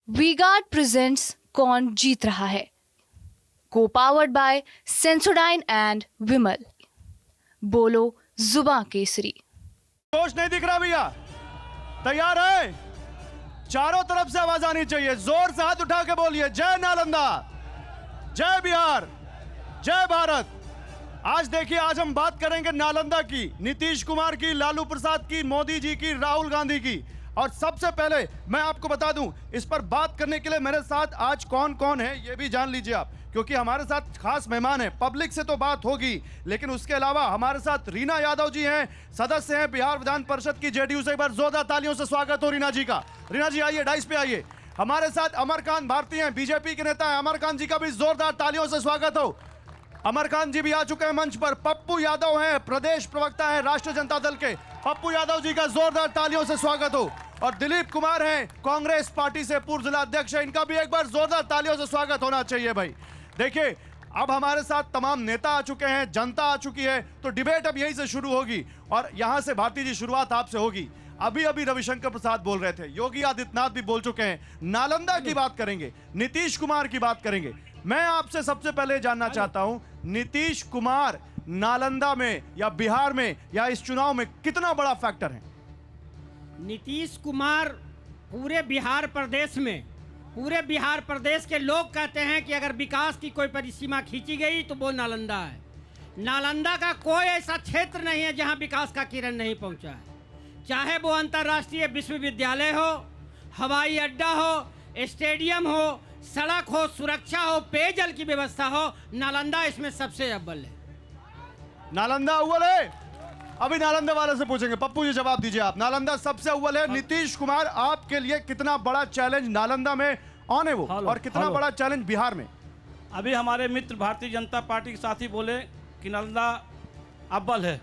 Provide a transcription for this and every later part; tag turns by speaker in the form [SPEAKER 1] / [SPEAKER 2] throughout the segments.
[SPEAKER 1] V-Guard presents कौन जीत रहा है, को पावर्ड बाय सेंसोडाइन एंड विमल। बोलो जुबां केसरी।
[SPEAKER 2] जोश नहीं दिख रहा भैया? तैयार है? चारों तरफ से आवाज आनी चाहिए, जोर से हाथ उठा के बोलिए, जय नालंदा, जय बिहार, जय भारत। आज देखिए, आज हम बात करेंगे नालंदा की, नीतीश कुमार की, लालू प्रसाद की, मोदी जी की, राहुल गांधी की। और सबसे पहले मैं आपको बता दूं, इस पर बात करने के लिए मेरे साथ आज कौन कौन है ये भी जान लीजिए आप, क्योंकि हमारे साथ खास मेहमान हैं। पब्लिक से तो बात होगी, लेकिन उसके अलावा हमारे साथ रीना यादव जी हैं, सदस्य हैं बिहार विधान परिषद की जेडीयू से। एक बार जोरदार तालियों से स्वागत हो रीना जी का। रीना जी आइए, डाइस पे आइए। हमारे साथ अमरकांत भारती हैं, बीजेपी के नेता हैं। अमरकांत जी का भी जोरदार तालियों से स्वागत हो। अमरकांत जी भी आ चुके हैं मंच पर। पप्पू यादव हैं, प्रदेश प्रवक्ता हैं राष्ट्रीय जनता दल के। पप्पू यादव जी का जोरदार तालियों से स्वागत हो। और दिलीप कुमार हैं, कांग्रेस पार्टी से पूर्व जिला अध्यक्ष हैं, इनका भी एक बार जोरदार तालियों से स्वागत होना चाहिए भाई। देखिए, अब हमारे साथ तमाम नेता आ चुके हैं, जनता आ चुकी है, तो डिबेट अब यहीं से शुरू होगी। और यहां से भारती जी शुरुआत आपसे होगी। अभी अभी रविशंकर प्रसाद बोल रहे थे, योगी आदित्यनाथ भी बोल चुके हैं, नालंदा की बात करेंगे, नीतीश कुमार की बात करेंगे। मैं आपसे सबसे पहले जानना चाहता हूं, नीतीश कुमार नालंदा में या बिहार में या इस चुनाव में कितना बड़ा फैक्टर है?
[SPEAKER 3] नीतीश कुमार पूरे बिहार प्रदेश के लोग कहते हैं कि अगर विकास की कोई परिसीमा खींची गई तो वो नालंदा है। नालंदा का कोई ऐसा क्षेत्र नहीं है जहां विकास का किरण नहीं पहुंचा है, चाहे वो अंतर्राष्ट्रीय विश्वविद्यालय हो, हवाई अड्डा हो, स्टेडियम हो, सड़क हो, सुरक्षा हो, पेयजल की व्यवस्था हो, नालंदा इसमें सबसे अव्वल है।
[SPEAKER 2] नालंदा अव्वल है? अभी नालंदा वाले से पूछेंगे। पप्पू जी जवाब दीजिए आप, नालंदा सबसे अव्वल है। नीतीश कुमार, आपके लिए कितना बड़ा चैलेंज नालंदा में ऑन है वो, और कितना बड़ा चैलेंज बिहार में?
[SPEAKER 4] अभी हमारे मित्र भारतीय जनता पार्टी के साथी बोले कि नालंदा अव्वल है।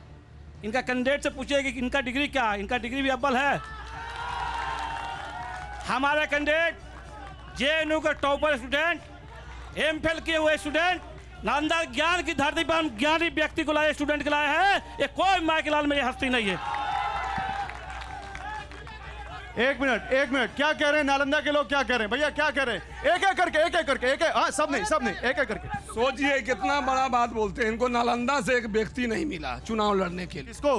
[SPEAKER 4] इनका कैंडिडेट से पूछिए कि इनका डिग्री क्या है, इनका डिग्री भी अव्वल है। हमारा कैंडिडेट जेएनयू का टॉपर स्टूडेंट, एमफिल किए हुए स्टूडेंट, नालंदा ज्ञान की धरती पर हम ज्ञानी व्यक्ति को लाए, स्टूडेंट को लाए हैं। ये कोई माइकलाल में हस्ती नहीं है।
[SPEAKER 2] एक मिनट, क्या कह रहे हैं नालंदा के लोग? क्या कह रहे हैं भैया, क्या कह रहे हैं? एक एक करके हाँ, सब नहीं एक एक करके।
[SPEAKER 5] सोचिए कितना बड़ा बात बोलते हैं। इनको नालंदा से एक व्यक्ति नहीं मिला चुनाव लड़ने के लिए।
[SPEAKER 2] किसको?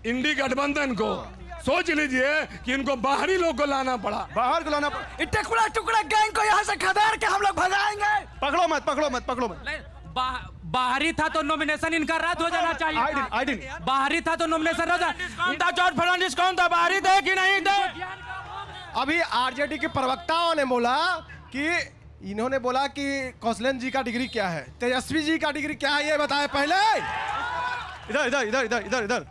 [SPEAKER 5] इंडी गठबंधन को। सोच लीजिए कि इनको बाहरी लोग को लाना पड़ा।
[SPEAKER 2] बाहर को लाना पड़ा।
[SPEAKER 6] टुकड़ा टुकड़ा गैंग को यहाँ से खदेड़ के हम लोग भगाएंगे।
[SPEAKER 2] पकड़ो मत।
[SPEAKER 7] बाहरी था तो नॉमिनेशन इनका रद्द हो जाना चाहिए।
[SPEAKER 2] I did.
[SPEAKER 7] बाहरी था तो नॉमिनेशन रद्द। जॉर्ज फर्नांडिस कौन था, बाहरी थे कि नहीं थे?
[SPEAKER 6] अभी आरजेडी के प्रवक्ताओं ने बोला कि इन्होंने बोला कि कौशलेंद्र जी का डिग्री क्या है, तेजस्वी जी का डिग्री क्या है, ये बताए पहले।
[SPEAKER 2] इधर।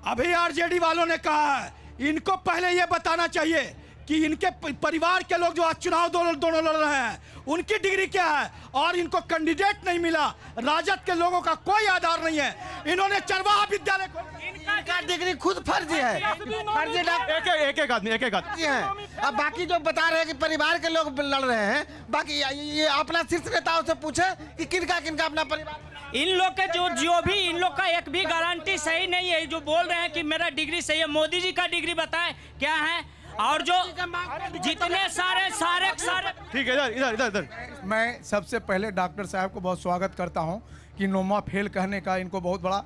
[SPEAKER 5] अभी आरजेडी वालों ने कहा है, इनको पहले ये बताना चाहिए कि इनके परिवार के लोग जो आज चुनाव दोनों लड़ रहे हैं, उनकी डिग्री क्या है। और इनको कैंडिडेट नहीं मिला, राजद के लोगों का कोई आधार नहीं है। इन्होंने चरवाहा विद्यालय को,
[SPEAKER 6] इनका डिग्री खुद फर्जी है, फर्जी
[SPEAKER 2] एक आदमी
[SPEAKER 6] है। अब बाकी जो बता रहे हैं कि परिवार के लोग लड़ रहे हैं, बाकी ये अपना शीर्ष नेताओं से पूछे कि किनका अपना परिवार।
[SPEAKER 7] इन लोग के जो भी इन लोग का एक भी गारंटी सही नहीं है। जो बोल रहे हैं कि मेरा डिग्री सही है, मोदी जी का डिग्री बताएं क्या है, और जो जितने सारे
[SPEAKER 2] ठीक है। इधर।
[SPEAKER 8] मैं सबसे पहले डॉक्टर साहब को बहुत स्वागत करता हूं कि नोमा फेल कहने का इनको बहुत बड़ा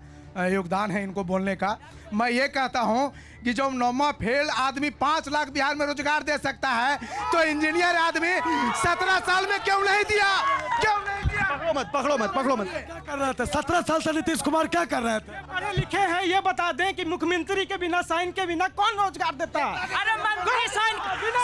[SPEAKER 8] योगदान है, इनको बोलने का। मैं ये कहता हूं कि जो नोमा फेल आदमी 5 लाख बिहार में रोजगार दे सकता है, तो इंजीनियर आदमी 17 साल में क्यों नहीं दिया?
[SPEAKER 2] पकड़ो मत।
[SPEAKER 6] क्या कर रहे थे 17 साल से नीतीश कुमार? क्या कर रहे थे?
[SPEAKER 3] पढ़े लिखे हैं, ये बता दें कि मुख्यमंत्री के बिना, साइन के बिना कौन रोजगार देता है?
[SPEAKER 7] अरे मंत्री साइन,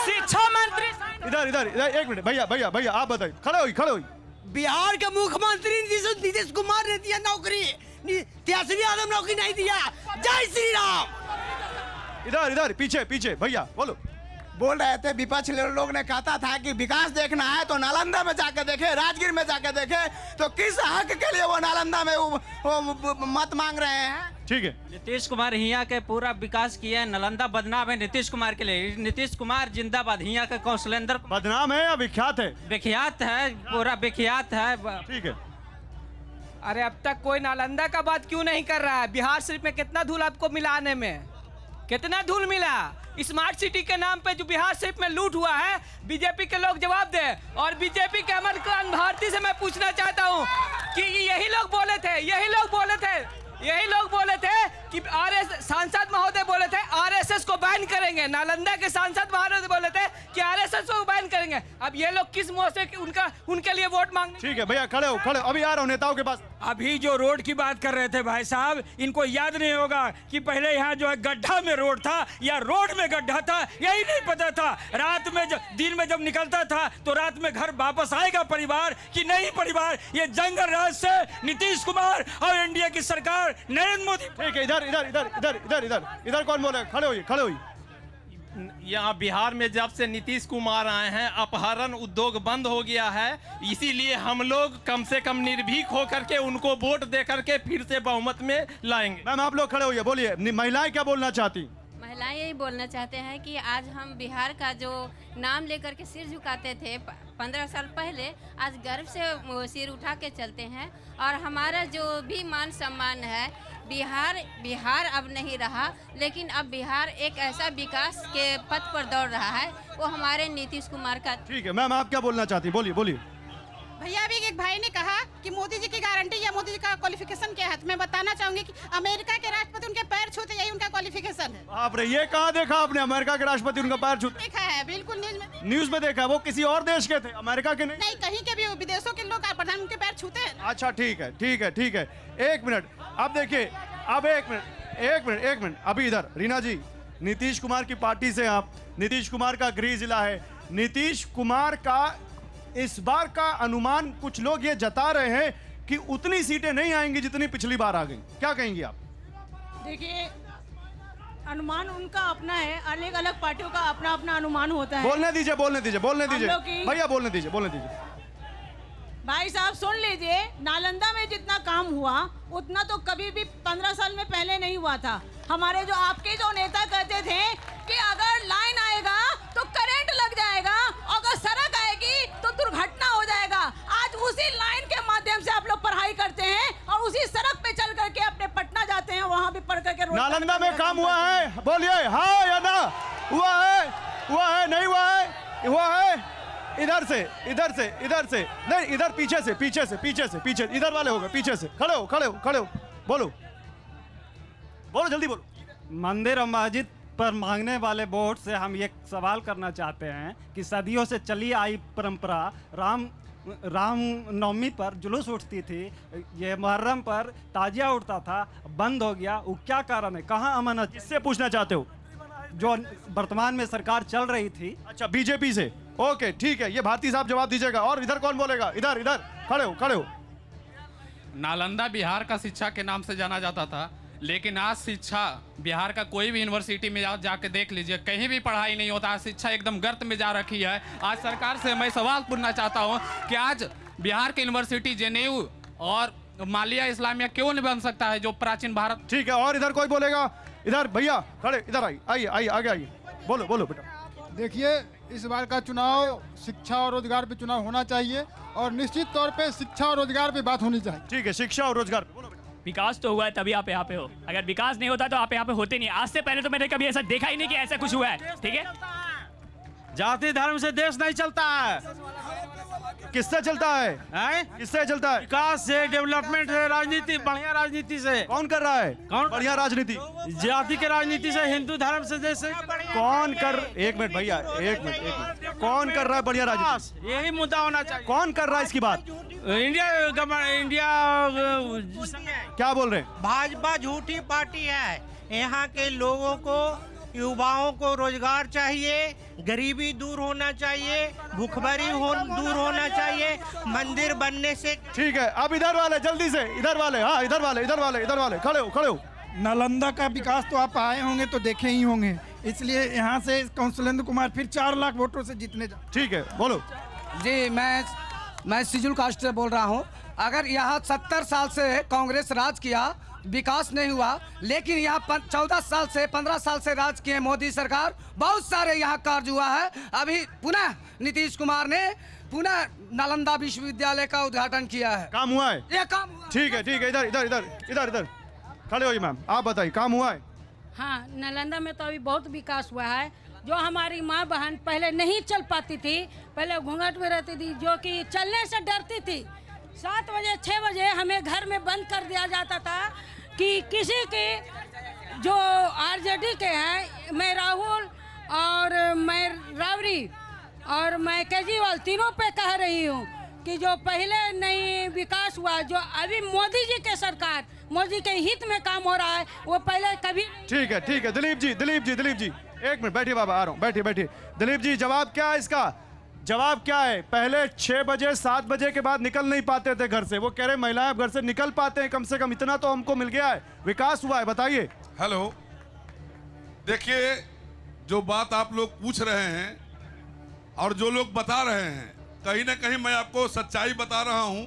[SPEAKER 7] शिक्षा मंत्री साइन।
[SPEAKER 2] इधर एक मिनट भैया आप बताइए। खड़े हुई।
[SPEAKER 6] बिहार के मुख्यमंत्री नीतीश कुमार ने दिया नौकरी, तेजस्वी यादव नौकरी नहीं दिया। जय श्री राम।
[SPEAKER 2] इधर पीछे भैया बोलो।
[SPEAKER 6] बोल रहे थे विपक्ष लोग ने कहता था कि विकास देखना है तो नालंदा में जाकर देखे, राजगीर में जाकर देखे, तो किस हक के लिए वो नालंदा में वो मत मांग रहे हैं?
[SPEAKER 2] ठीक है,
[SPEAKER 7] नीतीश कुमार हिया के पूरा विकास किया है। नालंदा बदनाम है नीतीश कुमार के लिए। नीतीश कुमार जिंदाबाद। हिया का कौशलेंद्र
[SPEAKER 2] बदनाम है या विख्यात है?
[SPEAKER 7] विख्यात है, पूरा विख्यात है।
[SPEAKER 2] ठीक है।
[SPEAKER 9] अरे अब तक कोई नालंदा का बात क्यों नहीं कर रहा है? बिहार सिर्फ में कितना धूल आपको मिला आने में, कितना धूल मिला? स्मार्ट सिटी के नाम पे जो बिहार सिर्फ में लूट हुआ है, बीजेपी के लोग जवाब दे। और बीजेपी के अमरकांत भारती से मैं पूछना चाहता हूँ कि यही लोग बोले थे कि सांसद महोदय बोले थे आरएसएस को बैन करेंगे। नालंदा के सांसद महोदय बोले थे कि आरएसएस को बैन करेंगे। अब ये लोग किस मुंह से उनके लिए वोट मांगने?
[SPEAKER 2] ठीक है भैया, खड़े हो अभी आ रहा हूँ नेताओं के पास।
[SPEAKER 4] अभी जो रोड की बात कर रहे थे भाई साहब, इनको याद नहीं होगा कि पहले यहाँ जो है गड्ढा में रोड था या रोड में गड्ढा था, यही नहीं पता था। रात में दिन में जब निकलता था तो रात में घर वापस आएगा परिवार कि नहीं परिवार। ये जंगल राज से नीतीश कुमार और एनडीए की सरकार नरेंद्र मोदी।
[SPEAKER 2] ठीक है, इधर कौन बोले? खड़े होइए।
[SPEAKER 10] यहाँ बिहार में जब से नीतीश कुमार आए हैं अपहरण उद्योग बंद हो गया है, इसीलिए हम लोग कम से कम निर्भीक होकर के उनको वोट दे करके फिर से बहुमत में लाएंगे।
[SPEAKER 2] मैम आप लोग खड़े होइए, बोलिए महिलाएं क्या बोलना चाहती?
[SPEAKER 11] महिलाएं यही बोलना चाहते हैं कि आज हम बिहार का जो नाम लेकर के सिर झुकाते थे 15 साल पहले, आज गर्व से सिर उठा के चलते हैं। और हमारा जो भी मान सम्मान है, बिहार अब नहीं रहा, लेकिन अब बिहार एक ऐसा विकास के पथ पर दौड़ रहा है, वो हमारे नीतीश कुमार का।
[SPEAKER 2] ठीक है मैम, आप क्या बोलना चाहती? बोलिए।
[SPEAKER 12] भैया अभी एक भाई ने कहा कि मोदी जी की गारंटी या मोदी जी का क्वालिफिकेशन क्या है, तो मैं बताना चाहूंगी कि अमेरिका के राष्ट्रपति उनके पैर छूते, यही उनका क्वालिफिकेशन है।
[SPEAKER 2] बाप रे, ये कहाँ देखा आपने? अमेरिका के राष्ट्रपति उनका पैर छूते?
[SPEAKER 12] देखा है, बिल्कुल
[SPEAKER 2] न्यूज में देखा। वो किसी और देश के थे, अमेरिका के नहीं?
[SPEAKER 12] कहीं के भी विदेशों के लोग प्रधानमंत्री के पैर छूते हैं।
[SPEAKER 2] अच्छा ठीक है। एक मिनट, अब देखिए, अब एक मिनट अभी इधर रीना जी, नीतीश कुमार की पार्टी से आप, नीतीश कुमार का गृह जिला है, नीतीश कुमार का इस बार का अनुमान कुछ लोग ये जता रहे हैं कि उतनी सीटें नहीं आएंगी जितनी पिछली बार आ गई। क्या कहेंगी आप?
[SPEAKER 12] देखिए, अनुमान उनका अपना है, अलग अलग पार्टियों का अपना अपना अनुमान होता है।
[SPEAKER 2] बोलने दीजिए भैया, बोलने दीजिए।
[SPEAKER 12] भाई साहब सुन लीजिए, नालंदा में जितना काम हुआ उतना तो कभी भी 15 साल में पहले नहीं हुआ था। हमारे जो आपके जो नेता कहते थे कि अगर लाइन आएगा तो करंट लग जाएगा, अगर सड़क आएगी तो दुर्घटना हो जाएगा। आज उसी लाइन के माध्यम से आप लोग पढ़ाई करते हैं और उसी सड़क पे चल करके अपने पटना जाते हैं, वहाँ भी पढ़ करके।
[SPEAKER 2] नालंदा में काम हुआ है? बोलिए हाँ या ना। हुआ है नहीं हुआ है? इधर से नहीं, इधर पीछे से इधर वाले हो गए, पीछे से। खड़े हो, बोलो जल्दी बोलो।
[SPEAKER 13] मंदिर और मस्जिद पर मांगने वाले वोट से हम ये सवाल करना चाहते हैं कि सदियों से चली आई परंपरा, राम नवमी पर जुलूस उठती थी, ये मुहर्रम पर ताजिया उठता था, बंद हो गया, वो क्या कारण है? कहाँ अमन है?
[SPEAKER 2] किससे पूछना चाहते हो?
[SPEAKER 13] जो वर्तमान में सरकार चल रही थी।
[SPEAKER 2] अच्छा, बीजेपी से। ओके ठीक है, ये भारती साहब जवाब दीजिएगा। और इधर कौन बोलेगा? इधर खड़े हो।
[SPEAKER 10] नालंदा बिहार का शिक्षा के नाम से जाना जाता था, लेकिन आज शिक्षा बिहार का कोई भी यूनिवर्सिटी में जाके देख लीजिए, कहीं भी पढ़ाई नहीं होता। शिक्षा एकदम गर्त में जा रखी है। आज सरकार से मैं सवाल पूछना चाहता हूँ कि आज बिहार की यूनिवर्सिटी जेएनयू और मालिया इस्लामिया क्यों नहीं बन सकता है, जो प्राचीन भारत।
[SPEAKER 2] ठीक है, और इधर कोई बोलेगा? इधर भैया खड़े, इधर आइए आगे आइए, बोलो बेटा।
[SPEAKER 14] देखिए, इस बार का चुनाव शिक्षा और रोजगार पे चुनाव होना चाहिए और निश्चित तौर पे शिक्षा और रोजगार पे बात होनी चाहिए।
[SPEAKER 2] ठीक है, शिक्षा और रोजगार पे बोलो।
[SPEAKER 7] विकास तो हुआ है तभी आप यहाँ पे हो, अगर विकास नहीं होता तो आप यहाँ पे होते नहीं। आज से पहले तो मैंने कभी ऐसा देखा ही नहीं कि ऐसा कुछ हुआ है। ठीक है,
[SPEAKER 4] जाति धर्म से देश नहीं चलता है।
[SPEAKER 2] किससे चलता है? किससे चलता है?
[SPEAKER 4] विकास से, डेवलपमेंट से, राजनीति, बढ़िया राजनीति से।
[SPEAKER 2] कौन कर रहा है?
[SPEAKER 4] कौन
[SPEAKER 2] बढ़िया राजनीति?
[SPEAKER 4] जाति के राजनीति से, हिंदू धर्म से। जैसे
[SPEAKER 2] कौन कर, एक मिनट भैया, एक मिनट, कौन कर रहा है बढ़िया राजनीति?
[SPEAKER 4] यही मुद्दा होना चाहिए।
[SPEAKER 2] कौन कर रहा है इसकी बात?
[SPEAKER 4] इंडिया
[SPEAKER 2] क्या बोल रहे हैं?
[SPEAKER 3] भाजपा झूठी पार्टी है। यहाँ के लोगों को, युवाओं को रोजगार चाहिए, गरीबी दूर होना चाहिए, भूखमरी दूर होना चाहिए, मंदिर बनने से।
[SPEAKER 2] ठीक है, अब इधर वाले जल्दी से, इधर वाले खड़े हो।
[SPEAKER 14] नालंदा का विकास तो आप आए होंगे तो देखे ही होंगे, इसलिए यहाँ से कौशलेंद्र कुमार फिर 4 लाख वोटों से जीतने जा।
[SPEAKER 2] ठीक है, बोलो
[SPEAKER 15] जी। मैं सिजुल कास्ट से बोल रहा हूँ। अगर यहाँ 70 साल से कांग्रेस राज किया, विकास नहीं हुआ, लेकिन यहाँ 14 साल से 15 साल से राज किए मोदी सरकार, बहुत सारे यहाँ कार्य हुआ है। अभी पुनः नीतीश कुमार ने पुनः नालंदा विश्वविद्यालय का उद्घाटन किया है।
[SPEAKER 2] काम हुआ है?
[SPEAKER 15] ये काम हुआ।
[SPEAKER 2] ठीक है, इधर खड़े होइए मैम, आप बताइए, काम हुआ है?
[SPEAKER 12] हाँ, नालंदा में तो अभी बहुत विकास हुआ है। जो हमारी माँ बहन पहले नहीं चल पाती थी, पहले घूंघट में रहती थी, जो कि चलने से डरती थी। 7 बजे 6 बजे हमें घर में बंद कर दिया जाता था कि किसी के जो आरजेडी के हैं, मैं राहुल और मैं राबड़ी और मैं केजरीवाल तीनों पे कह रही हूँ कि जो पहले नहीं विकास हुआ, जो अभी मोदी जी के सरकार, मोदी के हित में काम हो रहा है, वो पहले कभी।
[SPEAKER 2] ठीक है दिलीप जी 1 मिनट बैठिए बाबा, आ रहा हूँ, बैठिए। दिलीप जी, जवाब क्या है इसका? जवाब क्या है? पहले 6 बजे 7 बजे के बाद निकल नहीं पाते थे घर से, वो कह रहे महिलाएं अब घर से निकल पाते हैं, कम से कम इतना तो हमको मिल गया है, विकास हुआ है, बताइए।
[SPEAKER 16] हेलो, देखिए, जो बात आप लोग पूछ रहे हैं और जो लोग बता रहे हैं, कहीं ना कहीं मैं आपको सच्चाई बता रहा हूं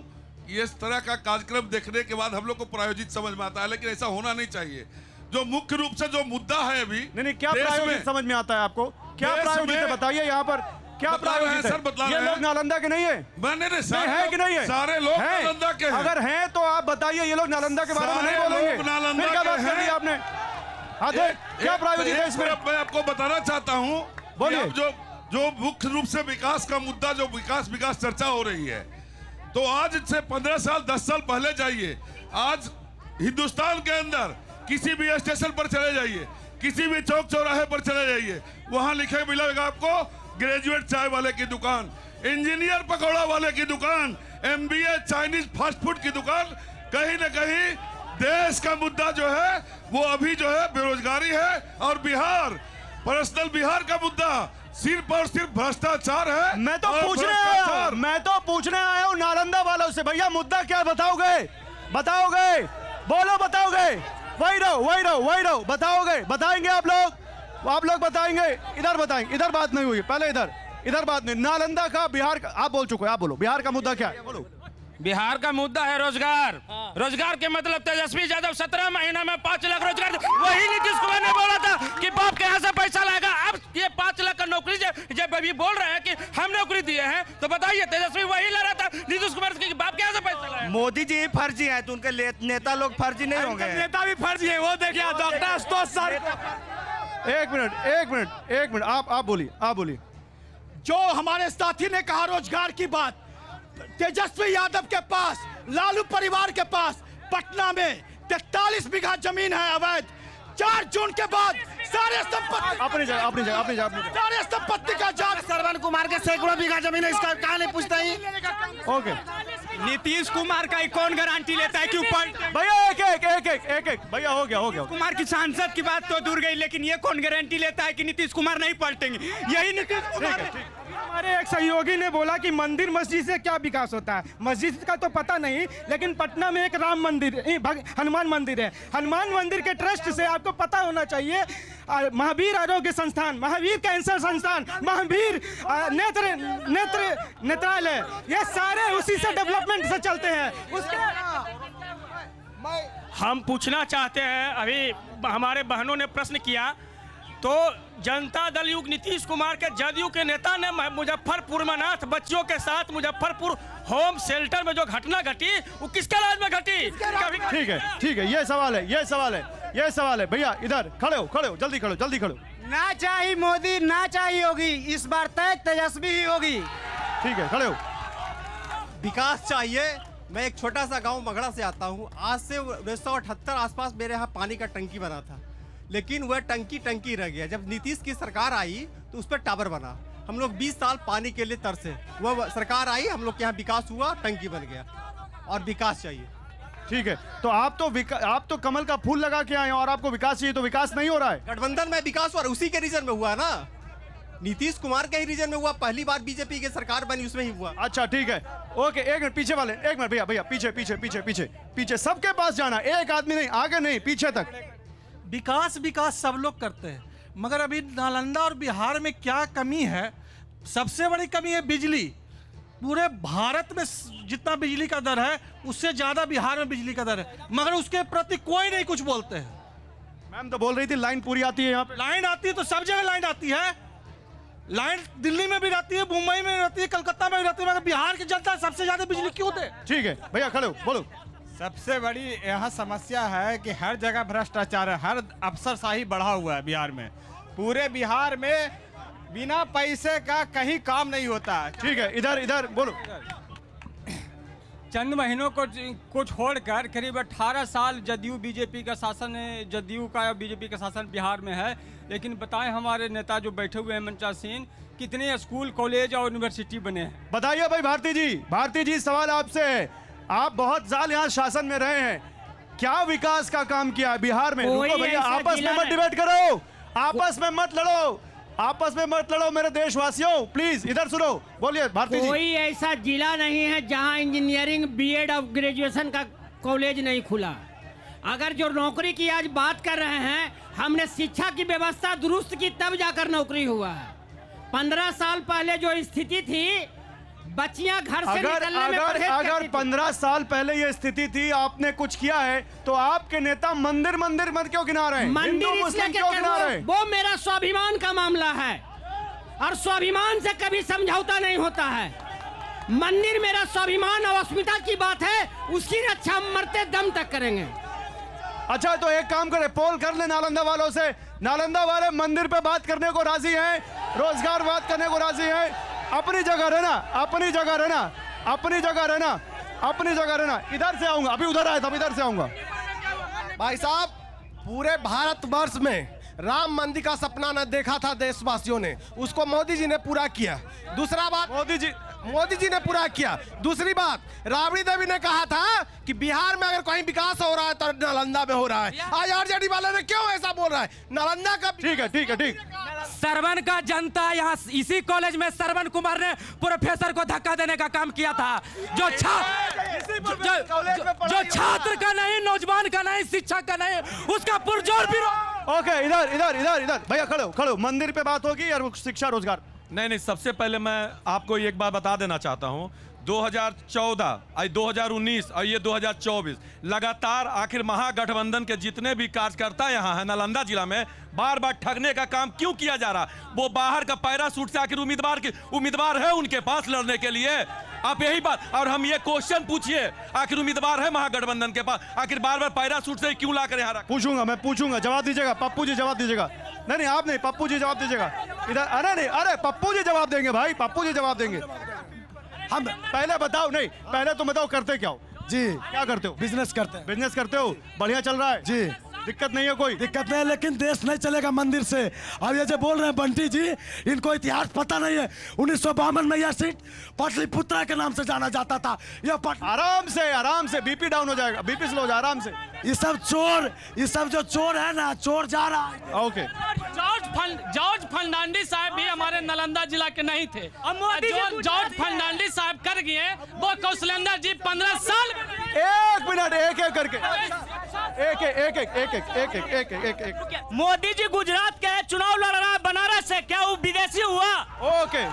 [SPEAKER 16] कि इस तरह का कार्यक्रम देखने के बाद हम लोग को प्रायोजित समझ में आता है, लेकिन ऐसा होना नहीं चाहिए। जो मुख्य रूप से जो मुद्दा है अभी,
[SPEAKER 2] नहीं, क्या प्रायोजित समझ में आता है आपको? क्या प्रायोजित है बताइए यहाँ पर, क्या प्रायोजित है?
[SPEAKER 16] सर बतला रहे
[SPEAKER 2] ये
[SPEAKER 16] हैं।
[SPEAKER 2] लोग नालंदा के नहीं है?
[SPEAKER 16] नहीं
[SPEAKER 2] है कि नहीं है?
[SPEAKER 16] सारे लोग नालंदा के हैं।
[SPEAKER 2] अगर हैं तो आप बताइए, ये लोग नालंदा के बारे में नहीं बोलेंगे? फिर क्या बात कर दी आपने? हाँ, क्या प्रायोजित है इसमें?
[SPEAKER 16] मैं आपको बताना चाहता हूँ,
[SPEAKER 2] बोलिए।
[SPEAKER 16] जो मुख्य रूप से विकास का मुद्दा, जो विकास चर्चा हो रही है, तो आज से 15 साल 10 साल पहले जाइए, आज हिंदुस्तान के अंदर किसी भी स्टेशन पर चले जाइए, किसी भी चौक चौराहे पर चले जाइए, वहां लिखे मिलेगा आपको ग्रेजुएट चाय वाले की दुकान, इंजीनियर पकौड़ा वाले की दुकान, MBA चाइनीज फास्ट फूड की दुकान। कहीं ना कहीं देश का मुद्दा जो है वो अभी जो है बेरोजगारी है, और बिहार, पर्सनल बिहार का मुद्दा सिर्फ और सिर्फ भ्रष्टाचार है।
[SPEAKER 2] मैं तो पूछने आया हूँ नालंदा वालों से, भैया मुद्दा क्या बताओगे? बोलो, बताओगे? वही रहो, बताएंगे आप लोग बताएंगे। इधर बताएंगे, इधर बात नहीं हुई, पहले इधर बात नहीं। नालंदा का, बिहार का, आप बोल चुके हो, आप बोलो, बिहार का मुद्दा क्या है? बोलो।
[SPEAKER 4] बिहार का मुद्दा है रोजगार। रोजगार के मतलब तेजस्वी यादव 17 महीना में 5 लाख रोजगार, वही नीतीश कुमार ने बोला था कि बाप के यहाँ से पैसा लाएगा। अब ये 5 लाख का नौकरी जब अभी बोल रहे हैं कि हम नौकरी दिए हैं, तो बताइए तेजस्वी वही ला रहा था नीतीश कुमार के बाप के यहाँ से पैसा लाएगा।
[SPEAKER 6] मोदी जी फर्जी है तो उनके नेता लोग फर्जी नहीं होंगे?
[SPEAKER 5] नेता भी फर्जी है, वो देखिए डॉक्टर आशुतोष सर।
[SPEAKER 2] एक मिनट, आप बोलिए।
[SPEAKER 5] जो हमारे साथी ने कहा रोजगार की बात, तेजस्वी यादव के पास, लालू परिवार के पास पटना में 43 बीघा जमीन है अवैध। 4 जून के बाद सारे संपत्ति
[SPEAKER 2] अपनी जगह
[SPEAKER 5] सारे संपत्ति का जांच।
[SPEAKER 6] श्रवण कुमार के सैकड़ों बीघा जमीन है, इसका कहाँ नहीं पूछता ही?
[SPEAKER 2] ओके,
[SPEAKER 7] नीतीश कुमार का कौन गारंटी लेता है कि ऊपर?
[SPEAKER 2] भैया एक भैया हो गया।
[SPEAKER 7] कुमार की सांसद की बात तो दूर गई, लेकिन ये कौन गारंटी लेता है कि नीतीश कुमार नहीं पलटेंगे? यही नीतीश कुमार है।
[SPEAKER 5] हमारे एक सहयोगी ने बोला कि मंदिर मस्जिद से क्या विकास होता है। मस्जिद का तो पता नहीं, लेकिन पटना में एक राम मंदिर, हनुमान मंदिर है। हनुमान मंदिर के ट्रस्ट से आपको पता होना चाहिए, महावीर आरोग्य संस्थान, महावीर कैंसर संस्थान, महावीर नेत्रालय, ये सारे उसी से डेवलपमेंट से चलते हैं।
[SPEAKER 7] हम पूछना चाहते हैं, अभी हमारे बहनों ने प्रश्न किया, तो जनता दल युग नीतीश कुमार के जदयू के नेता ने मुजफ्फरपुर में नाथ बच्चियों के साथ मुजफ्फरपुर होम शेल्टर में जो घटना घटी, वो किसके राज में घटी?
[SPEAKER 2] ठीक है, ये सवाल है भैया, इधर खड़े हो, जल्दी खड़ो।
[SPEAKER 3] ना चाहिए मोदी, ना चाहिए योगी, इस बार तय तेजस्वी ही होगी।
[SPEAKER 2] ठीक है, खड़े हो।
[SPEAKER 17] विकास चाहिए। मैं एक छोटा सा गांव मगड़ा से आता हूं। आज से 1978 आसपास मेरे यहाँ पानी का टंकी बना था, लेकिन वह टंकी रह गया। जब नीतीश की सरकार आई तो उस पर टावर बना। हम लोग 20 साल पानी के लिए तरसे, वह सरकार आई, हम लोग के यहाँ विकास हुआ, टंकी बन गया, और विकास चाहिए।
[SPEAKER 2] ठीक है, तो आप तो कमल का फूल लगा के आए हैं और आपको विकास चाहिए, तो विकास नहीं हो रहा है।
[SPEAKER 17] गठबंधन में विकास हुआ, उसी के रीजन में हुआ ना, नीतीश कुमार के ही रीजन में हुआ। पहली बार बीजेपी की सरकार बनी, उसमें ही हुआ।
[SPEAKER 2] अच्छा, ठीक है, ओके। एक मिनट पीछे वाले, एक मिनट भैया, पीछे सबके पास जाना, एक आदमी नहीं, आगे नहीं, पीछे तक।
[SPEAKER 18] विकास सब लोग करते हैं, मगर अभी नालंदा और बिहार में क्या कमी है? सबसे बड़ी कमी है बिजली। पूरे भारत में जितना बिजली का दर है, उससे ज्यादा बिहार में बिजली का दर है, मगर उसके प्रति कोई नहीं कुछ बोलते हैं।
[SPEAKER 2] मैम तो बोल रही थी लाइन पूरी आती है यहाँ पे।
[SPEAKER 18] लाइन आती है तो सब जगह लाइन आती है। लाइन दिल्ली में भी रहती है, मुंबई में रहती है, कलकत्ता में भी रहती है, मगर बिहार की जनता सबसे ज्यादा बिजली क्यों दे?
[SPEAKER 2] ठीक है भैया, खड़े हो, बोलो।
[SPEAKER 13] सबसे बड़ी यह समस्या है कि हर जगह भ्रष्टाचार है, हर अफसरशाही बढ़ा हुआ है बिहार में। पूरे बिहार में बिना पैसे का कहीं काम नहीं होता है।
[SPEAKER 2] ठीक है, इधर इधर बोलो।
[SPEAKER 9] चंद महीनों को छोड़कर करीब 18 साल जदयू बीजेपी का शासन है, जदयू का या बीजेपी का शासन बिहार में है। लेकिन बताएं हमारे नेता जो बैठे हुए हैं मंचासीन, कितने स्कूल कॉलेज और यूनिवर्सिटी बने हैं?
[SPEAKER 2] बताइए भाई भारती जी सवाल आपसे है। आप बहुत साल यहाँ शासन में रहे हैं, क्या विकास का काम किया है बिहार में? रुको भैया, आपस में मत डिबेट करो, आपस में मत लड़ो, आपस में मत लड़ो मेरे देशवासियों, प्लीज इधर सुनो, बोलिए भारती जी।
[SPEAKER 3] कोई ऐसा जिला नहीं है जहां इंजीनियरिंग बीएड और ग्रेजुएशन का कॉलेज नहीं खुला। अगर जो नौकरी की आज बात कर रहे हैं, हमने शिक्षा की व्यवस्था दुरुस्त की तब जाकर नौकरी हुआ है। 15 साल पहले जो स्थिति थी, बच्चियां घर से निकलने में परहेज करती
[SPEAKER 2] अगर
[SPEAKER 3] थी।
[SPEAKER 2] 15 साल पहले ये स्थिति थी, आपने कुछ किया है, तो आपके नेता मंदिर मत क्यों गिना रहे हैं?
[SPEAKER 3] मंदिर
[SPEAKER 2] हिंदू
[SPEAKER 3] इसलिए
[SPEAKER 2] मुस्लिम
[SPEAKER 3] क्या
[SPEAKER 2] क्यों गिना
[SPEAKER 3] करूं?
[SPEAKER 2] रहे हैं?
[SPEAKER 3] वो मेरा स्वाभिमान का मामला है और स्वाभिमान से कभी समझौता नहीं होता है। मंदिर मेरा स्वाभिमान और अस्मिता की बात है, उसकी रक्षा हम मरते दम तक करेंगे।
[SPEAKER 2] अच्छा, तो एक काम करें, पोल कर ले नालंदा वालों से। नालंदा वाले मंदिर पे बात करने को राजी हैं, रोजगार बात करने को राजी हैं। अपनी जगह रहना, अपनी जगह रहना, अपनी जगह रहना, अपनी जगह रहना। इधर से आऊंगा, अभी उधर आया था, इधर से आऊंगा।
[SPEAKER 19] भाई साहब, पूरे भारतवर्ष में राम मंदिर का सपना न देखा था देशवासियों ने, उसको मोदी जी ने पूरा किया। दूसरा बात, मोदी जी ने पूरा किया। दूसरी बात, राबड़ी देवी ने कहा था कि बिहार में अगर कहीं विकास हो रहा है तो नालंदा में हो रहा है। आज आरजेडी वाले ने क्यों ऐसा बोल रहा है? नालंदा का
[SPEAKER 2] ठीक है।
[SPEAKER 9] सरवन का जनता यहाँ इसी कॉलेज में सरवन कुमार ने प्रोफेसर को धक्का देने का काम किया था। जो छात्र का नहीं, नौजवान का नहीं, शिक्षक का नहीं, उसका पुरजोर विरोध।
[SPEAKER 2] ओके, इधर भैया खड़ो, मंदिर पे बात होगी और शिक्षा रोजगार।
[SPEAKER 20] नहीं, सबसे पहले मैं आपको एक बात बता देना चाहता हूं। 2014, 2019 और ये 2024 लगातार आखिर महागठबंधन के जितने भी कार्यकर्ता यहाँ हैं नालंदा जिला में, बार बार ठगने का काम क्यों किया जा रहा? वो बाहर का पैरासूट से आखिर उम्मीदवार है उनके पास लड़ने के लिए? आप यही बात, और हम ये क्वेश्चन पूछिए, आखिर उम्मीदवार है महागठबंधन के पास, आखिर बार बार पैरासूट से क्यों लाकर यहाँ?
[SPEAKER 2] मैं पूछूंगा, जवाब दीजिएगा, पप्पू जी जवाब दीजिएगा। नहीं आप नहीं, पप्पू जी जवाब दीजिएगा इधर। अरे पप्पू जी जवाब देंगे भाई, पप्पू जी जवाब देंगे। हम पहले बताओ, नहीं पहले तुम बताओ करते क्या हो?
[SPEAKER 8] जी,
[SPEAKER 2] क्या करते हो?
[SPEAKER 8] बिजनेस करते हैं।
[SPEAKER 2] बिजनेस करते हो, बढ़िया चल रहा है जी, दिक्कत नहीं है? कोई
[SPEAKER 8] दिक्कत नहीं है, लेकिन देश नहीं चलेगा मंदिर से। अब ये जो बोल रहे हैं बंटी जी, इनको इतिहास पता नहीं है। 1952 में यह सीट पाटलिपुत्रा के नाम से जाना जाता था। यह
[SPEAKER 2] आराम से बीपी डाउन हो जाएगा, बीपी स्लो हो जाए, आराम से।
[SPEAKER 8] ये सब जो चोर है ना, चोर जा रहा है।
[SPEAKER 2] ओके,
[SPEAKER 10] जॉर्ज फर्नांडिस साहब भी हमारे नालंदा जिला के नहीं थे। जॉर्ज फर्नांडिस साहब कर गए, वो कौशलेंद्र जी 15 साल।
[SPEAKER 2] एक मिनट, एक करके, एक।
[SPEAKER 9] मोदी जी गुजरात के चुनाव लड़ रहा है बनारस से, क्या वो विदेशी हुआ?
[SPEAKER 2] ओके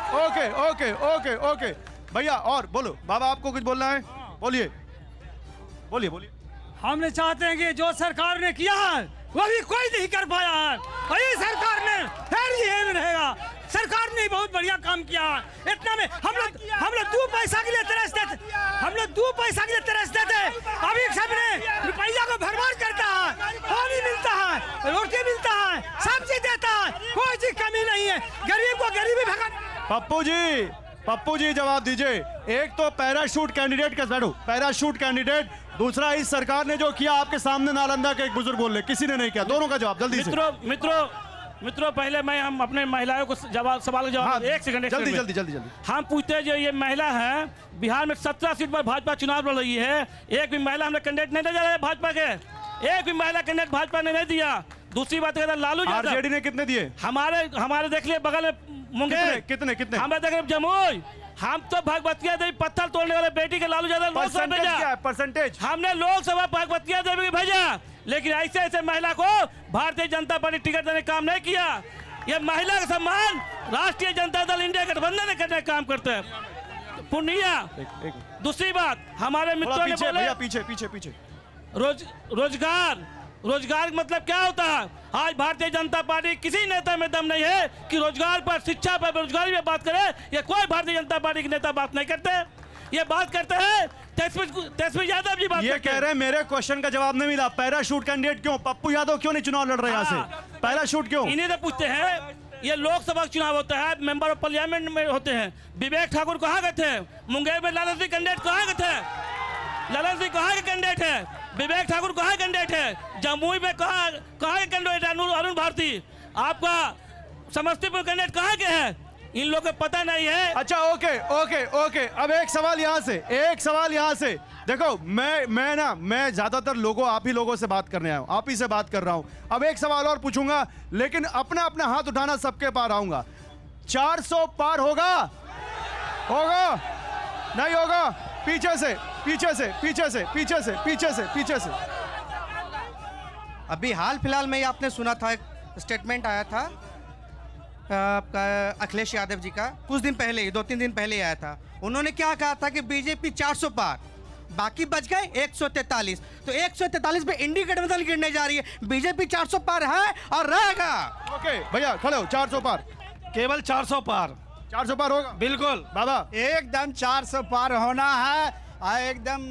[SPEAKER 2] भैया, और बोलो बाबा, आपको कुछ बोलना है? बोलिए।
[SPEAKER 9] हम चाहते हैं कि जो सरकार ने किया है वो भी कोई नहीं कर पाया है, वही सरकार ने फिर ये रहेगा। सरकार ने बहुत बढ़िया काम किया है। इतना में हम लोग 2 पैसा के लिए तरसते थे, अभी सबने रुपया को भरमार करता है, पानी मिलता है, रोटी मिलता है, सब्जी देता है, कोई चीज कमी नहीं है। गरीब को गरीबी भगा।
[SPEAKER 2] पप्पू जी जवाब दीजिए। एक तो पैराशूट कैंडिडेट का बैठो, पैराशूट कैंडिडेट, दूसरा इस सरकार ने जो किया आपके सामने नालंदा के एक बुजुर्ग बोल रहे, किसी ने नहीं किया। दोनों का जवाब जल्दी से।
[SPEAKER 4] मित्रों पहले मैं हम अपने महिलाओं को सवाल का जवाब। एक सेकंड
[SPEAKER 2] जल्दी।
[SPEAKER 4] हम पूछते हैं, जो ये महिला है बिहार में 17 सीट पर भाजपा चुनाव लड़ रही है, एक भी महिला हमने कैंडिडेट नहीं दिया भाजपा के, एक भी महिला कैंडिडेट भाजपा ने नहीं दिया। दूसरी बात है, लालू यादव
[SPEAKER 2] आरजेडी ने कितने दिए?
[SPEAKER 4] हमारे देख लिए बगल में मुंगेर,
[SPEAKER 2] कितने
[SPEAKER 4] हमें देख रहे जमुई। हम तो भगवतिया देवी पत्थर तोड़ने वाले बेटी के लालू यादव लोकसभा भेजा,
[SPEAKER 2] परसेंटेज
[SPEAKER 4] हमने लोकसभा भगवतिया देवी भेजा, लेकिन ऐसे महिला को भारतीय जनता पार्टी टिकट देने का काम नहीं किया। ये महिला का सम्मान राष्ट्रीय जनता दल इंडिया गठबंधन ने करने का काम करते हैं। पूर्णिया। दूसरी बात, हमारे मित्रों ने बोले
[SPEAKER 2] पीछे
[SPEAKER 4] रोजगार मतलब क्या होता है? आज भारतीय जनता पार्टी किसी नेता में दम नहीं है कि रोजगार पर, शिक्षा पर, बेरोजगारी पर बात करे। ये कोई भारतीय जनता पार्टी के नेता बात नहीं करते। ये बात करते हैं तेजस्वी यादव जी बात
[SPEAKER 2] ये
[SPEAKER 4] करते
[SPEAKER 2] कह रहे हैं मेरे क्वेश्चन का जवाब नहीं मिला। पैराशूट कैंडिडेट क्यों? पप्पू यादव क्यों नहीं चुनाव लड़ रहे यहाँ से? पैराशूट क्यों?
[SPEAKER 4] इन्हीं से पूछते हैं। ये लोकसभा चुनाव होता है, मेंबर ऑफ पार्लियामेंट में होते हैं। विवेक ठाकुर कहाँ गए थे? मुंगेर में लालन सिंह कैंडिडेट कहाँ गए थे? लालन सिंह कहाँ के कैंडिडेट है? विवेक ठाकुर कहाँ कैंडिडेट है? जमुई में कहाँ के कैंडिडेट है? अरुण भारती। आपका समस्तीपुर कैंडिडेट कहाँ के हैं? इन लोगों को पता नहीं है।
[SPEAKER 2] अच्छा, ओके। अब एक सवाल यहाँ से देखो, मैं ज्यादातर आप ही लोगों से बात करने आया हूँ, आप ही से बात कर रहा हूँ। अब एक सवाल और पूछूंगा, लेकिन अपना हाथ उठाना सबके पार आऊंगा। 400 पार होगा नहीं होगा? पीछे से।
[SPEAKER 15] अभी हाल फिलहाल में ही आपने सुना था, एक स्टेटमेंट आया था आपका अखिलेश यादव जी का, कुछ दिन पहले ही, 2-3 दिन पहले आया था। उन्होंने क्या कहा था कि बीजेपी 400 पार, बाकी बच गए 143। तो 143 पे इंडी गठबंधन गिरने जा रही है। बीजेपी 400 पार है और रहेगा।
[SPEAKER 2] ओके भैया, खड़े हो। 400 पार,
[SPEAKER 5] केवल 400 पार
[SPEAKER 2] 400 पार होगा?
[SPEAKER 5] बिल्कुल
[SPEAKER 2] बाबा,
[SPEAKER 6] एकदम 400 पार होना है। एकदम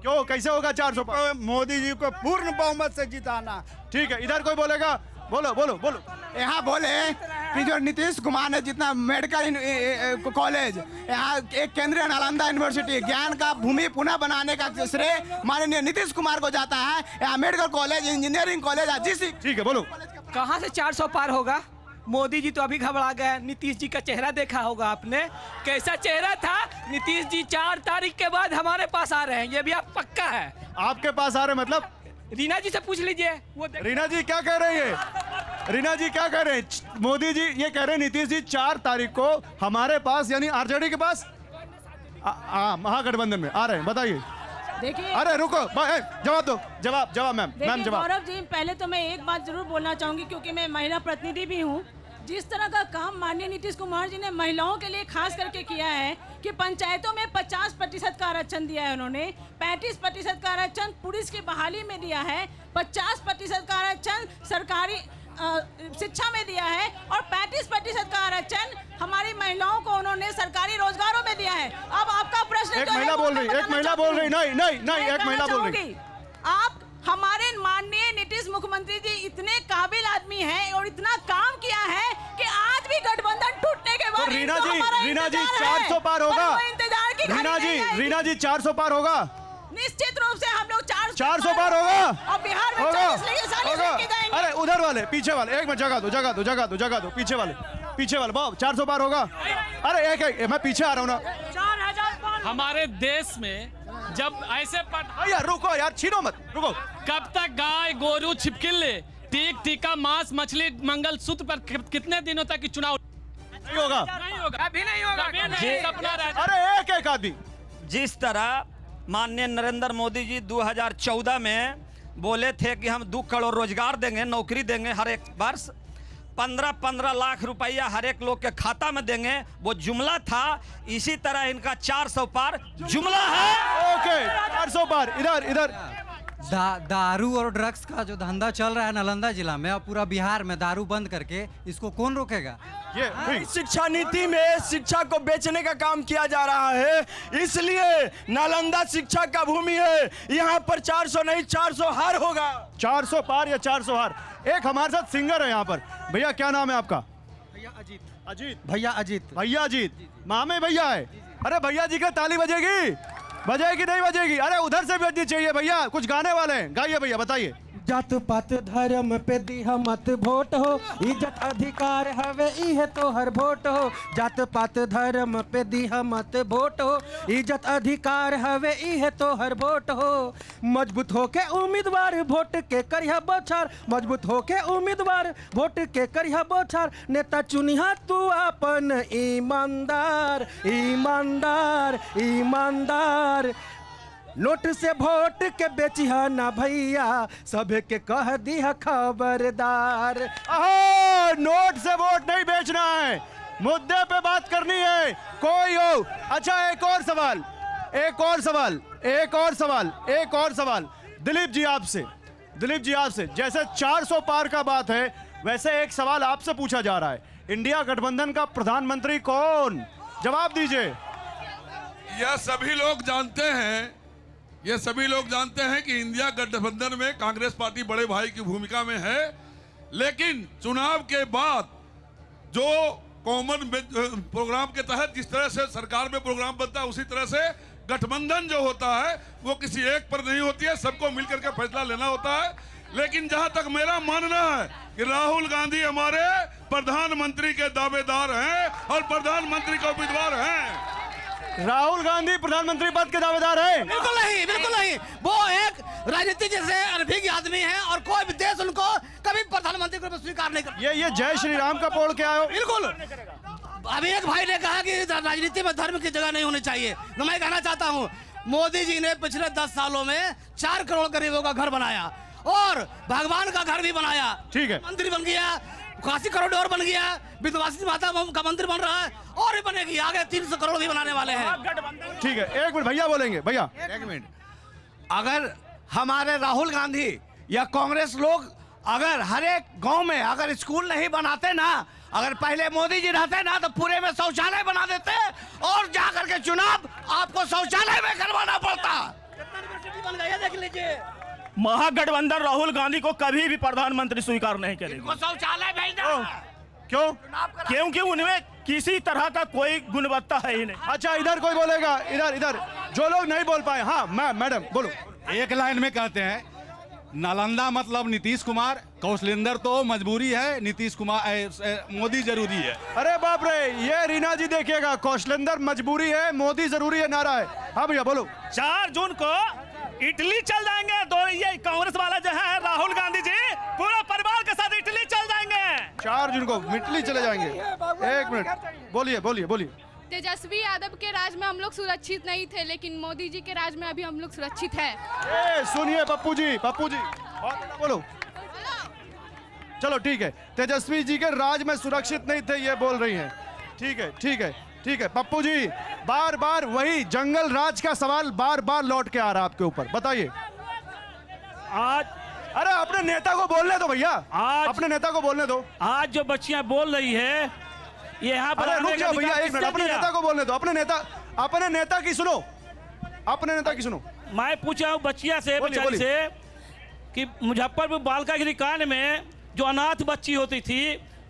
[SPEAKER 2] क्यों, कैसे होगा 400 पार?
[SPEAKER 6] मोदी जी को पूर्ण बहुमत से जिताना।
[SPEAKER 2] ठीक है, इधर कोई बोलेगा? बोलो।
[SPEAKER 6] यहाँ बोले कि जो नीतीश कुमार ने जितना मेडिकल कॉलेज, यहाँ एक केंद्रीय नालंदा यूनिवर्सिटी, ज्ञान का भूमि पुनः बनाने का श्रेय माननीय नीतीश कुमार को जाता है। यहाँ मेडिकल कॉलेज, इंजीनियरिंग कॉलेज,
[SPEAKER 2] ठीक है, बोलो।
[SPEAKER 15] कहाँ से 400 पार होगा? मोदी जी तो अभी घबरा गए। नीतीश जी का चेहरा देखा होगा आपने, कैसा चेहरा था? नीतीश जी 4 तारीख के बाद हमारे पास आ रहे हैं, ये भी आप पक्का है?
[SPEAKER 2] आपके पास आ रहे मतलब?
[SPEAKER 15] रीना जी से पूछ लीजिए, वो
[SPEAKER 2] रीना जी क्या कह रही है? रीना जी क्या कह रहे हैं? मोदी जी ये कह रहे हैं नीतीश जी 4 तारीख को हमारे पास, यानी आरजेडी के पास, महागठबंधन में आ रहे हैं। बताइए।
[SPEAKER 12] देखिए,
[SPEAKER 2] अरे रुको, जवाब दो। जवाब मैम जवाब।
[SPEAKER 12] गौरव जी, पहले तो मैं एक बात जरूर बोलना चाहूंगी, क्योंकि मैं महिला प्रतिनिधि भी हूँ। जिस तरह का काम माननीय नीतीश कुमार जी ने महिलाओं के लिए खास करके किया है कि पंचायतों में 50% का आरक्षण दिया है उन्होंने, 35% का आरक्षण पुलिस की बहाली में दिया है, 50% का आरक्षण सरकारी शिक्षा में दिया है, और 35% का आरक्षण हमारी महिलाओं को उन्होंने सरकारी रोजगारों में दिया है। अब आपका प्रश्न
[SPEAKER 2] एक महिला बोल रही, नहीं, एक महिला बोल रही।
[SPEAKER 12] आप हमारे माननीय नीतीश मुख्यमंत्री जी इतने काबिल आदमी हैं और इतना काम किया है कि आज भी गठबंधन टूटने के बाद
[SPEAKER 2] तो रीना जी 400 पार होगा? रीना जी 400 पार होगा?
[SPEAKER 12] निश्चित रूप से हम लोग
[SPEAKER 2] 400 पार होगा।
[SPEAKER 12] और बिहार में 40 लेके 40 लेके जाएंगे।
[SPEAKER 2] अरे उधर वाले, पीछे वाले, एक मिनट जगह दो, पीछे वाले बाबू 400 पार होगा? अरे एक मैं पीछे आ रहा हूँ ना।
[SPEAKER 12] 4000 पार।
[SPEAKER 21] हमारे देश में जब ऐसे
[SPEAKER 2] यार रुको यार, छीनो मत, रुको।
[SPEAKER 21] कब तक गाय गोरू छिपकिले टीक टीका मांस मछली मंगल सूत्र पर कितने दिनों तक चुनाव
[SPEAKER 2] नहीं होगा?
[SPEAKER 21] अभी नहीं होगा।
[SPEAKER 2] अरे एक आदमी।
[SPEAKER 22] जिस तरह माननीय नरेंद्र मोदी जी 2014 में बोले थे कि हम 2 करोड़ रोजगार देंगे, नौकरी देंगे हर एक वर्ष, 15-15 लाख रुपया हर एक लोग के खाता में देंगे, वो जुमला था। इसी तरह इनका 400 पार जुमला है।
[SPEAKER 2] ओके, 400 पार। इधर
[SPEAKER 15] दारू और ड्रग्स का जो धंधा चल रहा है नालंदा जिला में और पूरा बिहार में, दारू बंद करके इसको कौन रोकेगा?
[SPEAKER 5] ये शिक्षा नीति में शिक्षा को बेचने का काम किया जा रहा है, इसलिए नालंदा शिक्षा का भूमि है। यहाँ पर 400 नहीं 400 हार होगा।
[SPEAKER 2] 400 पार या 400 हार। एक हमारे साथ सिंगर है यहाँ पर। भैया क्या नाम है आपका?
[SPEAKER 15] भैया अजीत।
[SPEAKER 2] मामे भैया है। अरे भैया जी का ताली बजेगी नहीं बजेगी? अरे उधर से बजनी चाहिए भैया, कुछ गाने वाले हैं, गाइए भैया, बताइए।
[SPEAKER 23] जात पात धर्म पे दिहा मत वोट हो, इज्जत अधिकार हवे इहे तो हर वोट हो। जात पात धर्म पे दिहा मत वोट हो, इज्जत अधिकार हवे इहे तो हर वोट हो। मजबूत होके उम्मीदवार वोट के करिया बौछार, मजबूत होके उम्मीदवार वोट के करिया बौछार। नेता चुनिहा तू अपन ईमानदार, ईमानदार, ईमानदार। नोट से वोट के बेचिहा ना भैया, सभे के कह दिया खबरदार।
[SPEAKER 2] नोट से वोट नहीं बेचना है, मुद्दे पे बात करनी है। कोई हो। अच्छा, एक और सवाल दिलीप जी आपसे। जैसे 400 पार का बात है, वैसे एक सवाल आपसे पूछा जा रहा है। इंडिया गठबंधन का प्रधानमंत्री कौन? जवाब दीजिए।
[SPEAKER 16] यह सभी लोग जानते हैं कि इंडिया गठबंधन में कांग्रेस पार्टी बड़े भाई की भूमिका में है, लेकिन चुनाव के बाद जो कॉमन प्रोग्राम के तहत जिस तरह से सरकार में प्रोग्राम बनता है, उसी तरह से गठबंधन जो होता है वो किसी एक पर नहीं होती है, सबको मिलकर के फैसला लेना होता है। लेकिन जहां तक मेरा मानना है कि राहुल गांधी हमारे प्रधानमंत्री के दावेदार हैं और प्रधानमंत्री के उम्मीदवार हैं।
[SPEAKER 2] राहुल गांधी प्रधानमंत्री पद के दावेदार हैं?
[SPEAKER 15] बिल्कुल नहीं, बिल्कुल नहीं। वो एक राजनीति जैसे अनभिज्ञ आदमी है और कोई भी देश उनको कभी प्रधानमंत्री को स्वीकार नहीं कर।
[SPEAKER 2] ये जय श्री राम का बोल के आए हो?
[SPEAKER 15] बिल्कुल। अभी एक भाई ने कहा कि राजनीति में धर्म की जगह नहीं होनी चाहिए, तो मैं कहना चाहता हूँ मोदी जी ने पिछले 10 सालों में 4 करोड़ गरीबों का घर बनाया और भगवान का घर भी बनाया।
[SPEAKER 2] ठीक है,
[SPEAKER 15] मंदिर बन गया, 81 करोड़ बन गया, विंध्यवासिनी माता का मंदिर बन रहा है और भी बनेगी, आगे 300 करोड़ भी बनाने वाले हैं।
[SPEAKER 2] ठीक है, एक मिनट भैया बोलेंगे। भैया
[SPEAKER 5] एक मिनट, अगर हमारे राहुल गांधी या कांग्रेस लोग अगर हर एक गांव में अगर स्कूल नहीं बनाते ना, अगर पहले मोदी जी रहते ना तो पूरे में शौचालय बना देते और जाकर के चुनाव आपको शौचालय में करवाना पड़ता।
[SPEAKER 15] बन गया, देख लीजिए।
[SPEAKER 4] महागठबंधन राहुल गांधी को कभी भी प्रधानमंत्री स्वीकार नहीं करेगी।
[SPEAKER 15] शौचालय भेजना।
[SPEAKER 2] क्यों?
[SPEAKER 4] क्योंकि उनमें किसी तरह का कोई गुणवत्ता है ही नहीं।
[SPEAKER 2] अच्छा, इधर कोई बोलेगा? इधर जो लोग नहीं बोल पाए। हाँ मैडम बोलो।
[SPEAKER 1] एक लाइन में कहते हैं नालंदा मतलब नीतीश कुमार, कौशलेंद्र तो मजबूरी है, नीतीश कुमार मोदी जरूरी है।
[SPEAKER 2] अरे बाप रे, ये रीना जी देखिएगा, कौशलेंद्र मजबूरी है, मोदी जरूरी है नारा है। हाँ भैया बोलो।
[SPEAKER 4] 4 जून को इटली चल जाएंगे, तो ये कांग्रेस वाला जो है राहुल गांधी जी पूरा परिवार के साथ इटली चल जाएंगे।
[SPEAKER 2] 4 जून को इटली चले जाएंगे। एक मिनट, बोलिए।
[SPEAKER 11] तेजस्वी यादव के राज में हम लोग सुरक्षित नहीं थे, लेकिन मोदी जी के राज में अभी हम लोग सुरक्षित हैं।
[SPEAKER 2] सुनिए पप्पू जी बोलो। चलो ठीक है, तेजस्वी जी के राज में सुरक्षित नहीं थे ये बोल रही हैं। ठीक है पप्पू जी, बार बार वही जंगल राज का सवाल बार लौट के आ रहा है आपके ऊपर, बताइए। अरे अपने नेता को बोलने दो भैया, अपने नेता को बोलने दो।
[SPEAKER 4] आज जो बच्चियां बोल रही है यहाँ पर,
[SPEAKER 2] अरे रुक जाओ भैया, एक मिनट, अपने नेता को बोलने दो। अपने नेता की सुनो।
[SPEAKER 4] मैं पूछा हूँ बच्चिया से, बेचारी से कि मुजफ्फरपुर बालिका गृह कांड में जो अनाथ बच्ची होती थी,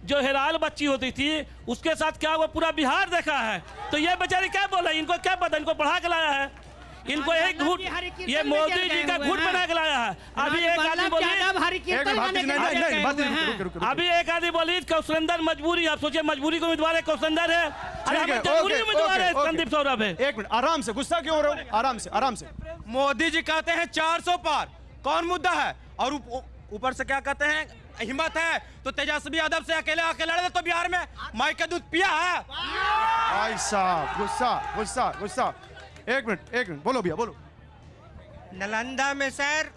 [SPEAKER 4] जो हेराल बच्ची होती थी, उसके साथ क्या वो पूरा बिहार देखा है? तो ये बेचारी क्या बोला? इनको क्या पता? इनको पढ़ा के लाया है, इनको एक घूट, ये मोदी जी का घूट बना के लाया है। अभी एक आदमी बोली कौशलेंद्र मजबूरी, आप सोचिए मजबूरी को उम्मीदवार है कौशलेंद्र है, उम्मीदवार है संदीप सौरभ है।
[SPEAKER 2] एक मिनट, आराम से, गुस्सा क्यों हो रहे हो? आराम से।
[SPEAKER 19] मोदी जी कहते हैं 400 पार, कौन मुद्दा है? और ऊपर से क्या कहते हैं, हिम्मत है तो तेजस्वी यादव से अकेले लड़े तो बिहार में माई का दूध पिया है।
[SPEAKER 2] भाई साहब गुस्सा। एक मिनट बोलो भैया बोलो।
[SPEAKER 15] नालंदा में सर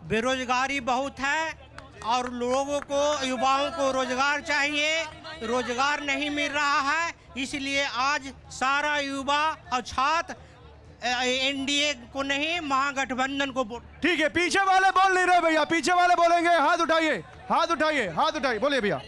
[SPEAKER 15] बेरोजगारी बहुत है और लोगों को, युवाओं को रोजगार चाहिए, रोजगार नहीं मिल रहा है, इसलिए आज सारा युवा और छात्र एनडीए को नहीं महागठबंधन को
[SPEAKER 2] ठीक है, पीछे वाले बोल नहीं रहे भैया, पीछे वाले बोलेंगे। हाथ उठाइए, बोलिए
[SPEAKER 14] भैया।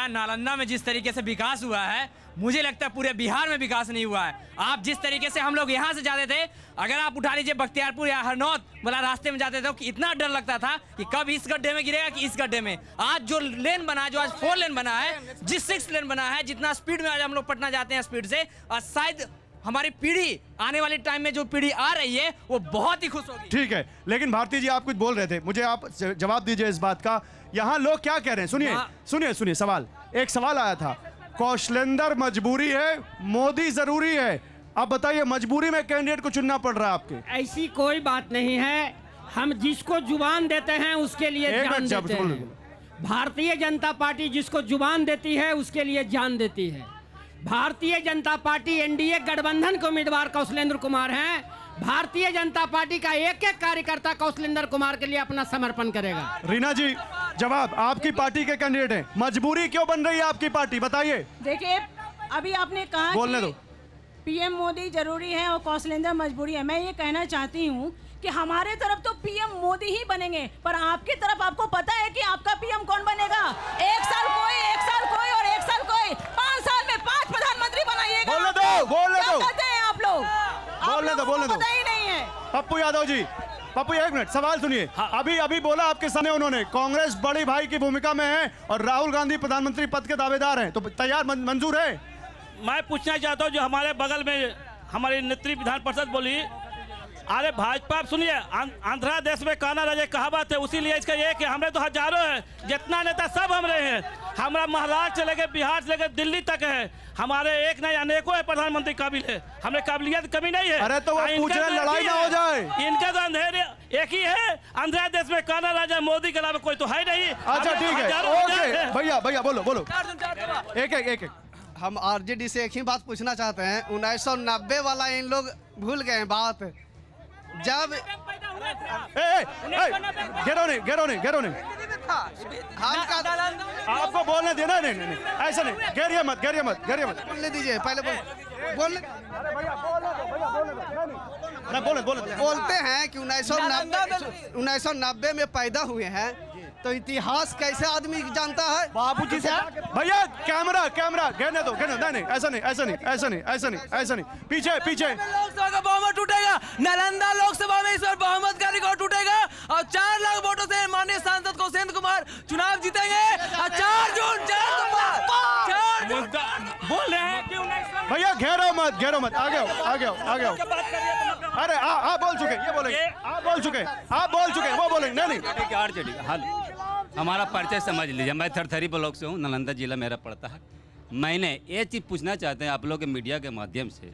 [SPEAKER 14] नालंदा में जिस तरीके से विकास हुआ है, मुझे लगता है पूरे बिहार में विकास नहीं हुआ है। आप जिस तरीके से हम लोग यहाँ से जाते थे, अगर आप उठा लीजिए बख्तियारपुर या हरनौत वाला रास्ते में जाते थे, तो इतना डर लगता था कि कब इस गड्ढे में गिरेगा कि इस गड्ढे में। आज जो लेन बना है, जो आज 4 लेन बना है, जिस 6 लेन बना है, जितना स्पीड में आज हम लोग पटना जाते हैं स्पीड से, और शायद हमारी पीढ़ी आने वाले टाइम में जो पीढ़ी आ रही है वो बहुत ही खुश होगी।
[SPEAKER 2] ठीक है, लेकिन भारती जी आप कुछ बोल रहे थे, मुझे आप जवाब दीजिए इस बात का। यहाँ लोग क्या कह रहे हैं? सुनिए सवाल, एक सवाल आया था, कौशलेंद्र मजबूरी है, मोदी जरूरी है। अब बताइए, मजबूरी में कैंडिडेट को चुनना पड़ रहा है आपके?
[SPEAKER 3] ऐसी कोई बात नहीं है, हम जिसको जुबान देते हैं उसके लिए जान देते हैं। भारतीय जनता पार्टी जिसको जुबान देती है उसके लिए जान देती है। भारतीय जनता पार्टी एनडीए गठबंधन के उम्मीदवार कौशलेंद्र कुमार हैं। भारतीय जनता पार्टी का एक कार्यकर्ता कौशलेंद्र कुमार के लिए अपना समर्पण करेगा।
[SPEAKER 2] रीना जी, जवाब, आपकी पार्टी के कैंडिडेट हैं, मजबूरी क्यों बन रही है आपकी पार्टी, बताइए।
[SPEAKER 12] देखिए, अभी आपने कहा
[SPEAKER 2] बोलने दो।
[SPEAKER 12] पीएम मोदी जरूरी है और कौशलेंद्र मजबूरी है। मैं ये कहना चाहती हूँ कि हमारे तरफ तो पीएम मोदी ही बनेंगे, पर आपकी तरफ आपको पता है कि आपका पीएम कौन बनेगा? 1 साल कोई और 1 साल कोई, 5 साल में 5 प्रधानमंत्री बनाइएगा।
[SPEAKER 2] बोलने दो।
[SPEAKER 12] कहते हैं आप
[SPEAKER 2] पप्पू यादव जी, पप्पू एक मिनट, सवाल सुनिए। अभी बोला आपके सामने उन्होंने, कांग्रेस बड़ी भाई की भूमिका में है और राहुल गांधी प्रधानमंत्री पद के दावेदार हैं, तो तैयार मंजूर है?
[SPEAKER 4] मैं पूछना चाहता हूँ, जो हमारे बगल में हमारी नेत्री विधान परिषद बोली, अरे भाजपा सुनिए, आंध्रा देश में काना राजा कहावत है, उसी लिए इसका ये कि हमरे तो हजारों है, जितना नेता सब हमरे हैं, हमारा महाराष्ट्र से लेकर बिहार से लेकर दिल्ली तक है, हमारे एक नहीं अनेकों है प्रधानमंत्री काबिल है, हमें काबिलियत कमी नहीं है।
[SPEAKER 2] अरे तो वो पूछ रहे लड़ाई ना हो जाए।
[SPEAKER 4] इनका तो अंधेरे एक ही है, आंध्रा देश में काना राजा, मोदी के अलावा कोई तो है नहीं।
[SPEAKER 2] अच्छा ठीक है, ओके भैया बोलो। एक
[SPEAKER 15] हम आरजेडी से एक ही बात पूछना चाहते हैं, 1990 वाला इन लोग भूल गए हैं बात, जब
[SPEAKER 2] घेरो नहीं आपको बोलने देना, नहीं ऐसा नहीं, घेरिए मत
[SPEAKER 15] बोलने दीजिए, पहले बोलते हैं कि 1990 में पैदा हुए हैं, तो इतिहास कैसे आदमी जानता है?
[SPEAKER 2] बाबूजी से भैया कैमरा घेरने दो, नहीं ऐसा नहीं, पीछे
[SPEAKER 14] लोकसभा का बहुमत टूटेगा, नालंदा लोकसभा में इस बार बहुमत का रिकॉर्ड टूटेगा और 4 लाख वोटों से माननीय सांसद कौशेंद्र कुमार चुनाव जीतेंगे। 4 जून
[SPEAKER 4] बोल रहे हैं कि
[SPEAKER 2] भैया घेरो मत, आगे आओ। अरे आप बोल चुके, ये बोलेंगे, आप बोल चुके, वो बोलेंगे। नहीं
[SPEAKER 7] आरजेडी हमारा परिचय समझ लीजिए, मैं थरथरी ब्लॉक से हूँ, नालंदा जिला मेरा पड़ता है। मैंने ये चीज़ पूछना चाहते हैं आप लोग के मीडिया के माध्यम से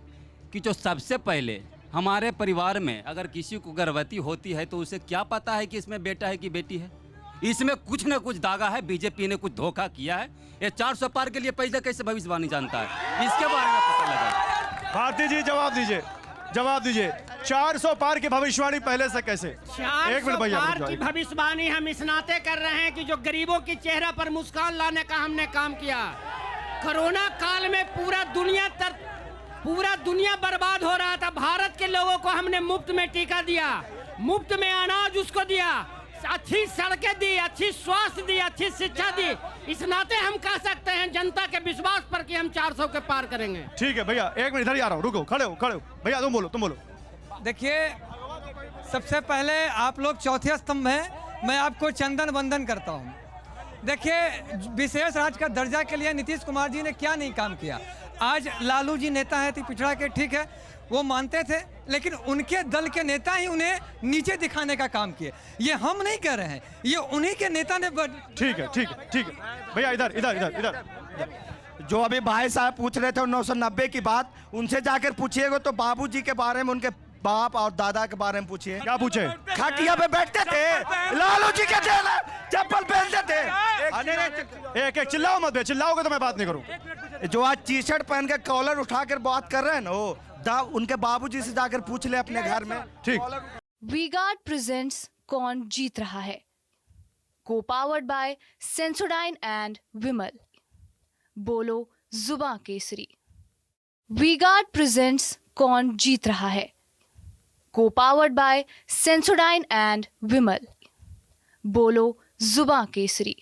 [SPEAKER 7] कि जो सबसे पहले हमारे परिवार में अगर किसी को गर्भवती होती है तो उसे क्या पता है कि इसमें बेटा है कि बेटी है? इसमें कुछ न कुछ दागा है, बीजेपी ने कुछ धोखा किया है। ये 400 पार के लिए पहले कैसे भविष्यवाणी जानता है, इसके बारे में पता लगा।
[SPEAKER 2] भारती जी जवाब दीजिए 400 पार की भविष्यवाणी पहले से कैसे?
[SPEAKER 3] 400 पार की भविष्यवाणी हम इस नाते कर रहे हैं कि जो गरीबों की चेहरा पर मुस्कान लाने का हमने काम किया। कोरोना काल में पूरा दुनिया बर्बाद हो रहा था, भारत के लोगों को हमने मुफ्त में टीका दिया, मुफ्त में अनाज उसको दिया, अच्छी सड़कें दी, अच्छी स्वास्थ्य दी, अच्छी शिक्षा दी। इस नाते हम कह सकते हैं जनता के विश्वास पर कि हम 400 के पार करेंगे।
[SPEAKER 2] ठीक है भैया, एक मिनट इधर ही आ रहा हूँ, रुको, खड़े हो भैया, तुम बोलो।
[SPEAKER 23] देखिए, सबसे पहले आप लोग चौथे स्तंभ हैं, मैं आपको चंदन वंदन करता हूँ। देखिए, विशेष राज्य का दर्जा के लिए नीतीश कुमार जी ने क्या नहीं काम किया। आज लालू जी नेता है तो पिछड़ा के, ठीक है, वो मानते थे, लेकिन उनके दल के नेता ही उन्हें नीचे दिखाने का काम किए। ये हम नहीं कह रहे हैं, ये उन्हीं के नेता ने।
[SPEAKER 2] ठीक है भैया, इधर
[SPEAKER 6] जो अभी भाई साहब पूछ रहे थे 1990 की बात, उनसे जाकर पूछिएगा तो बाबूजी के बारे में, उनके बाप और दादा के बारे में पूछिए।
[SPEAKER 2] क्या पूछे?
[SPEAKER 6] खटिया पे बैठते थे, लालू जी के चप्पल पहनते थे।
[SPEAKER 2] एक चिल्लाओ मत, चिल्लाओगे तो मैं बात नहीं करूँ।
[SPEAKER 6] जो आज टी शर्ट पहन के कॉलर उठाकर बात कर रहे हैं ना, उनके बाबूजी से जाकर पूछ ले अपने घर में।
[SPEAKER 2] ठीक।
[SPEAKER 17] वी-गार्ड प्रेजेंट्स कौन जीत रहा है, को पावर्ड बाय सेंसोडाइन एंड विमल। बोलो जुबां केसरी। वी-गार्ड प्रेजेंट्स कौन जीत रहा है, को पावर्ड बाय सेंसोडाइन एंड विमल। बोलो जुबां केसरी।